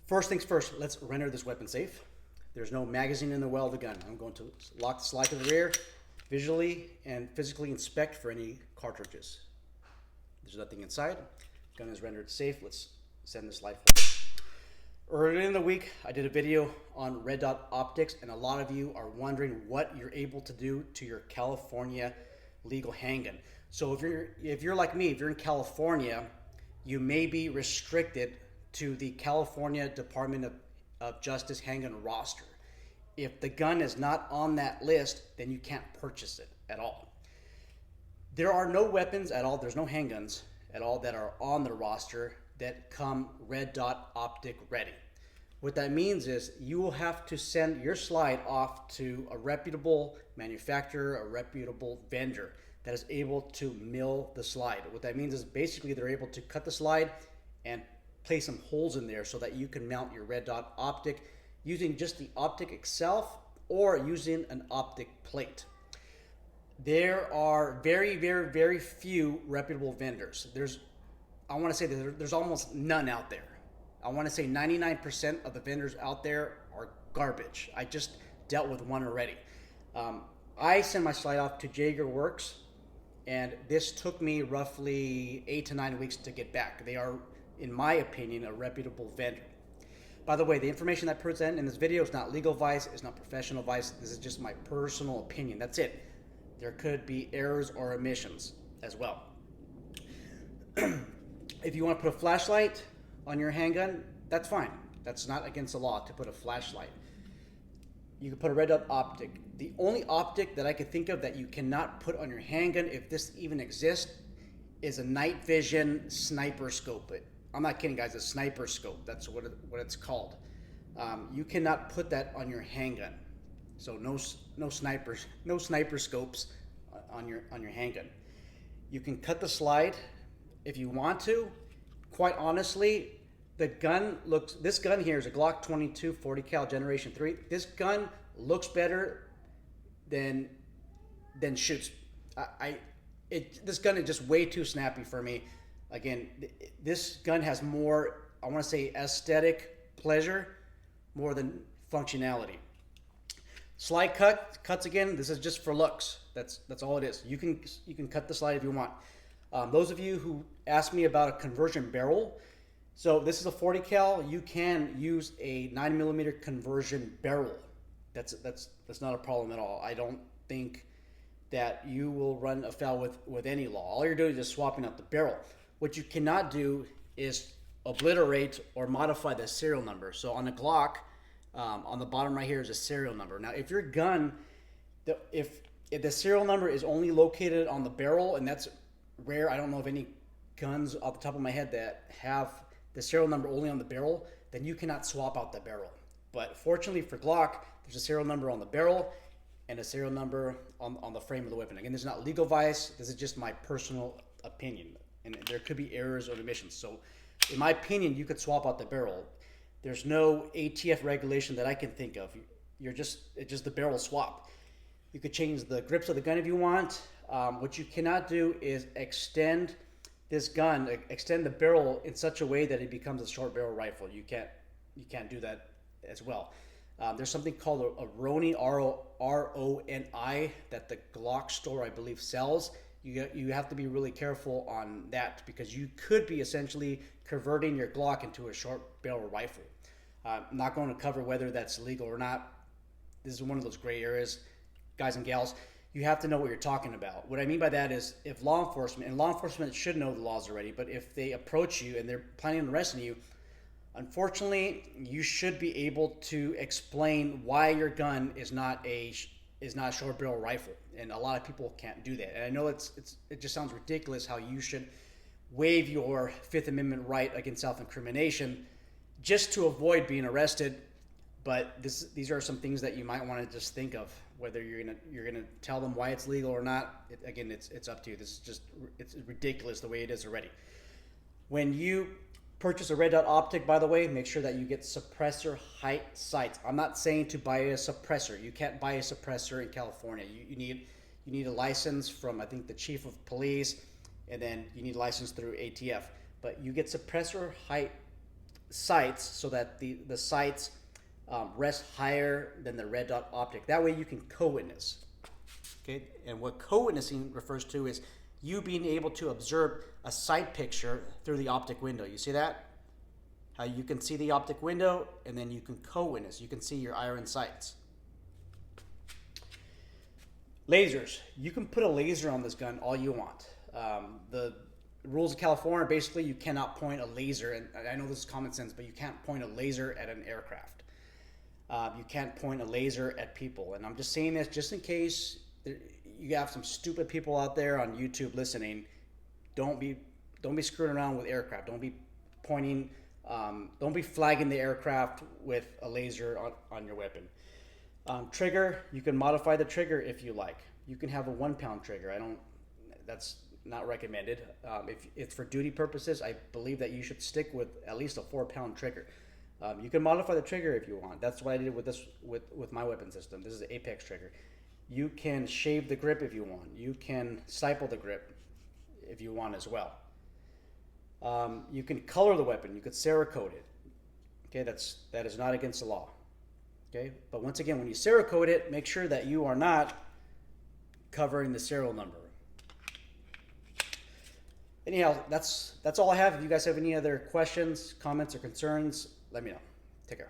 First things first, let's render this weapon safe. There's no magazine in the well of the gun. I'm going to lock the slide to the rear, visually and physically inspect for any cartridges. There's nothing inside. Gun is rendered safe. Let's send the slide forward. Earlier in the week, I did a video on red dot optics, and a lot of you are wondering what you're able to do to your California legal handgun. So if you're like me, if you're in California, you may be restricted to the California Department of Justice handgun roster. If the gun is not on that list, then you can't purchase it at all. There are no weapons at all, there's no handguns at all that are on the roster that come red dot optic ready. What that means is you will have to send your slide off to a reputable manufacturer, a reputable vendor that is able to mill the slide. What that means is basically they're able to cut the slide and place some holes in there so that you can mount your red dot optic using just the optic itself or using an optic plate. There are very, very, very few reputable vendors. I want to say that there's almost none out there. I want to say 99% of the vendors out there are garbage. I just dealt with one already. I sent my slide off to Jaeger Works, and this took me roughly 8 to 9 weeks to get back. They are, in my opinion, a reputable vendor. By the way, the information that I present in this video is not legal advice, it's not professional advice. This is just my personal opinion. That's it. There could be errors or omissions as well. If you want to put a flashlight on your handgun, that's fine. That's not against the law to put a flashlight. You can put a red dot optic. The only optic that I could think of that you cannot put on your handgun, if this even exists, is a night vision sniper scope. I'm not kidding, guys. A sniper scope. That's what it's called. You cannot put that on your handgun. So no sniper scopes on your handgun. You can cut the slide if you want to. Quite honestly, this gun here is a Glock 22 40 cal Generation 3. This gun looks better than shoots. This gun is just way too snappy for me. Again, this gun has more, I want to say, aesthetic pleasure more than functionality. Slide cuts again. This is just for looks. That's all it is. You can cut the slide if you want. Those of you who asked me about a conversion barrel, so this is a 40 cal. You can use a 9mm conversion barrel. That's not a problem at all. I don't think that you will run afoul with any law. All you're doing is just swapping out the barrel. What you cannot do is obliterate or modify the serial number. So on the Glock, on the bottom right here is a serial number. Now, if your gun, if the serial number is only located on the barrel, and that's rare, I don't know of any guns off the top of my head that have the serial number only on the barrel, then you cannot swap out the barrel. But fortunately for Glock, there's a serial number on the barrel and a serial number on the frame of the weapon. Again, this is not legal advice. This is just my personal opinion, and there could be errors or omissions. So in my opinion, you could swap out the barrel. There's no ATF regulation that I can think of. It's just the barrel swap. You could change the grips of the gun if you want. What you cannot do is extend the barrel in such a way that it becomes a short barrel rifle. You can't do that as well. There's something called a RONI, R-O-N-I, that the Glock store, I believe, sells. You have to be really careful on that because you could be essentially converting your Glock into a short barrel rifle. I'm not going to cover whether that's legal or not. This is one of those gray areas, guys and gals. You have to know what you're talking about. What I mean by that is if law enforcement should know the laws already, but if they approach you and they're planning on arresting you, unfortunately, you should be able to explain why your gun is not a short barrel rifle, and a lot of people can't do that. And I know it just sounds ridiculous how you should waive your Fifth Amendment right against self-incrimination just to avoid being arrested. But these are some things that you might want to just think of, whether you're gonna tell them why it's legal or not. It's up to you. It's ridiculous the way it is already. When you purchase a red dot optic, by the way, make sure that you get suppressor height sights. I'm not saying to buy a suppressor. You can't buy a suppressor in California. You need a license from, I think, the chief of police, and then you need a license through ATF. But you get suppressor height sights so that the sights rest higher than the red dot optic. That way you can co-witness. Okay, and what co-witnessing refers to is you being able to observe a sight picture through the optic window. You see that? How you can see the optic window and then you can co-witness. You can see your iron sights. Lasers. You can put a laser on this gun all you want. The rules of California, basically you cannot point a laser, and I know this is common sense, but you can't point a laser at an aircraft. You can't point a laser at people. And I'm just saying this just in case you have some stupid people out there on YouTube listening. Don't be screwing around with aircraft. Don't be pointing, don't be flagging the aircraft with a laser on your weapon. Trigger, you can modify the trigger if you like. You can have a 1 pound trigger. That's not recommended. If it's for duty purposes, I believe that you should stick with at least a 4 pound trigger. You can modify the trigger if you want. That's what I did with my weapon system. This is an Apex trigger. You can shave the grip if you want. You can stipple the grip if you want as well. You can color the weapon. You could Cerakote it. Okay, that is not against the law. Okay, but once again, when you Cerakote it, make sure that you are not covering the serial number. Anyhow, that's all I have. If you guys have any other questions, comments, or concerns, let me know. Take care.